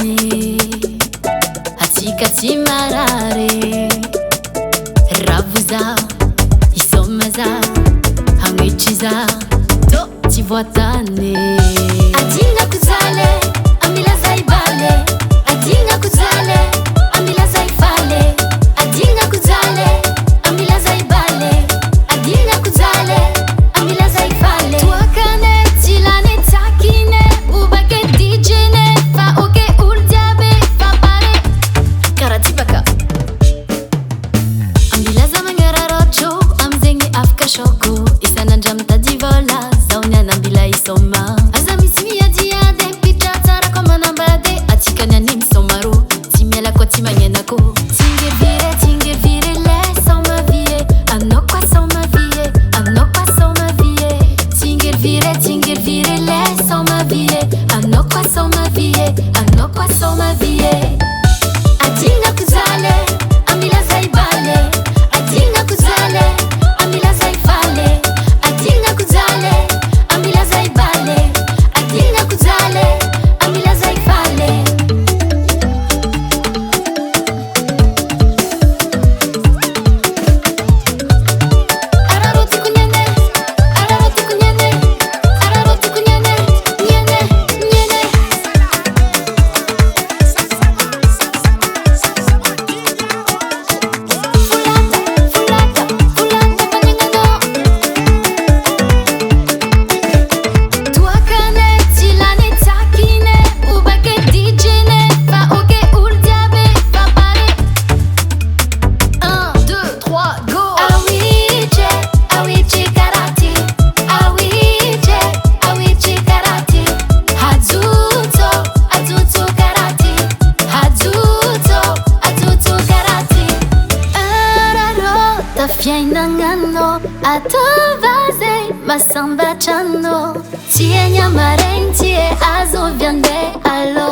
tany atsika tsy marary ravoza isomaza hagnitry to tsy voatany adinga kuzale amila zaibale adinga kuzale amila zaifale adinga kuzale amila zaibale adinga kuzale amila zaifale tuakane tilane takine ubake dijene fa oke ultiabe fa pare karatibaka amila zamangara rocho amzengi afka shoko isanandram tadivola zauniana ambila isoma azamitsimi adiade mpitra tsara komanambade atsikany anim somaro tsy miala koa tsy magnenako tsingervire le soma vie anao koa soma vie anao koa soma vie tsingervire le soma vie anao koa soma vie anao koa soma vie adinga kuzale amila zaibale adinga kuzale amila zaifale adinga kuzale amila zaibale adinga kuzale amila zaifale araroti kunyene araroti kunyene araroti kunyene nyene nyene fulata panengano tuakane tilane takine ubake dijene fa oke ultiabe fa pare 1 2 3 go awiche karate awiche karate hazuto karate hazuto karate araro tafiainangano atovaze masamba chano tie nyamarenti azo viande alo